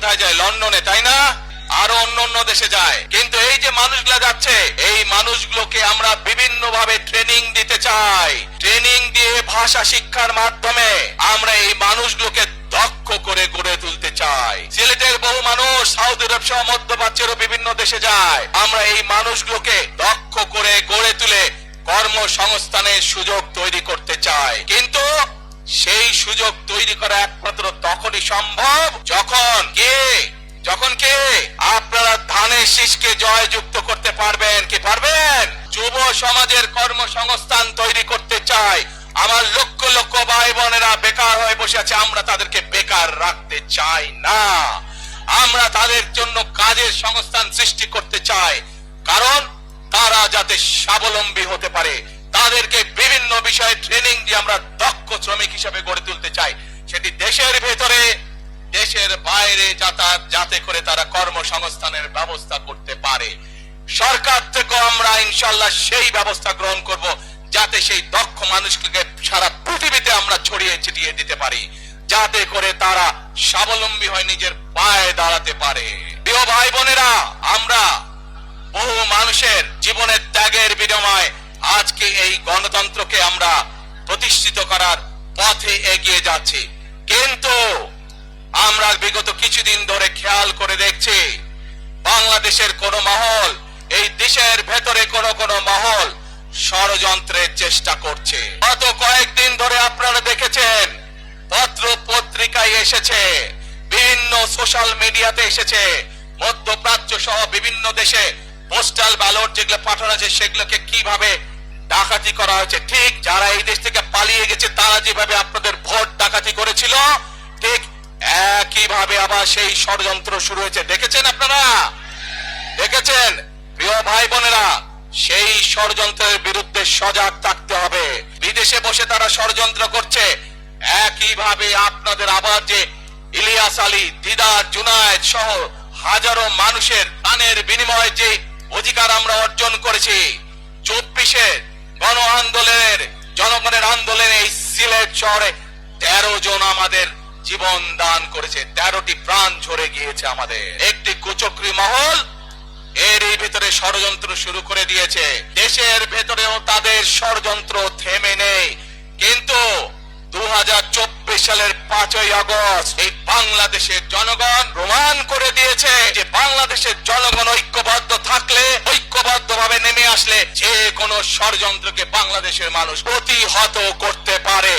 কোথায় যায়? লন্ডনে, তাই না? আরো অন্য অন্য দেশে যায়। কিন্তু এই যে মানুষগুলো যাচ্ছে, এই মানুষগুলোকে আমরা বিভিন্ন ভাবে ট্রেনিং দিতে চাই। ট্রেনিং দিয়ে ভাষা শিক্ষার মাধ্যমে আমরা এই মানুষগুলোকে দক্ষ করে গড়ে তুলতে চাই। সিলেটের বহু মানুষ সৌদি আরব সহ মধ্যপ্রাচ্যেরও বিভিন্ন দেশে যায়। আমরা এই মানুষগুলোকে দক্ষ করে গড়ে তুলে কর্মসংস্থানের সুযোগ তৈরি করতে চাই। কিন্তু সেই সুযোগ তৈরি করা একমাত্র তখনই সম্ভব যখন কে আপনারা ধানের শীষকে জয়যুক্ত করতে পারবেন। কি পারবেন? যুব সমাজের কর্মসংস্থান তৈরি করতে চাই। আমার লক্ষ লক্ষ ভাই বোনেরা বেকার হয়ে বসে আছে, আমরা তাদেরকে বেকার রাখতে চাই না। আমরা তাদের জন্য কাজের সংস্থান সৃষ্টি করতে চাই, কারণ তারা যাতে স্বাবলম্বী হতে পারে। তাদেরকে বিভিন্ন বিষয়ে ট্রেনিং দিয়ে আমরা দক্ষ শ্রমিক হিসেবে গড়ে তুলতে চাই। সেটি দেশের ভেতরে, দেশের বাইরে যাতে করে তারা কর্মসংস্থানের ব্যবস্থা করতে পারে। সরকার থেকে আমরা ইনশাআল্লাহ সেই ব্যবস্থা গ্রহণ করব, যাতে সেই দক্ষ মানুষকে সারা পৃথিবীতে আমরা ছড়িয়ে ছিটিয়ে দিতে পারি, যাতে করে তারা স্বাবলম্বী হয়ে নিজের পায়ে দাঁড়াতে পারে। প্রিয় ভাই বোনেরা, আমরা বহু মানুষের জীবনের ত্যাগের বিনিময়ে আজকে এই গণতন্ত্রকে আমরা প্রতিষ্ঠিত করার পথে এগিয়ে যাচ্ছি। কিন্তু আমরা বিগত কিছুদিন ধরে খেয়াল করে দেখছি, বাংলাদেশের কোন মহল, এই দেশের ভেতরে কোন মহল ষড়যন্ত্রের চেষ্টা করছে। গত কয়েকদিন ধরে আপনারা দেখেছেন, পত্র পত্রিকায় এসেছে, বিভিন্ন সোশ্যাল মিডিয়াতে এসেছে, মধ্যপ্রাচ্য সহ বিভিন্ন দেশে পোস্টাল ব্যালট যেগুলো পাঠানো আছে সেগুলোকে কিভাবে ডাকাতি করা হয়েছে। ঠিক যারা এই দেশ থেকে পালিয়ে গেছে তারা যেভাবে আপনাদের ভোট ডাকাতি করেছিল, ঠিক একইভাবে আবার সেই ষড়যন্ত্র শুরু হয়েছে। দেখেছেন আপনারা? দেখেছেন? প্রিয় ভাই বোনেরা, সেই ষড়যন্ত্রের বিরুদ্ধে সজাগ থাকতে হবে। বিদেশে বসে তারা ষড়যন্ত্র করছে, একইভাবে আপনাদের আবার যে ইলিয়াস আলী, দিদার, জুনায়েদ সহ হাজারো মানুষের প্রাণের বিনিময়ে যে অধিকার আমরা অর্জন করেছি, 24-এর গণ আন্দোলনের, জনগণের আন্দোলনে এই সিলেট শহরে 13 জন আমাদের জীবন দান করেছে, 13টি প্রাণ ঝরে গিয়েছে আমাদের। একটি কুচক্রী মহল এরই ভিতরে ষড়যন্ত্র শুরু করে দিয়েছে। দেশের ভেতরেও তাদের ষড়যন্ত্র থেমে নেই। কিন্তু 2024 সালের 5ই আগস্ট এই বাংলাদেশের জনগণ প্রমাণ করে দিয়েছে যে বাংলাদেশের জনগণ ঐক্যবদ্ধ থাকলে, ঐক্যবদ্ধ ভাবে নেমে আসলে যে কোনো ষড়যন্ত্রকে বাংলাদেশের মানুষ প্রতিহত করতে পারে।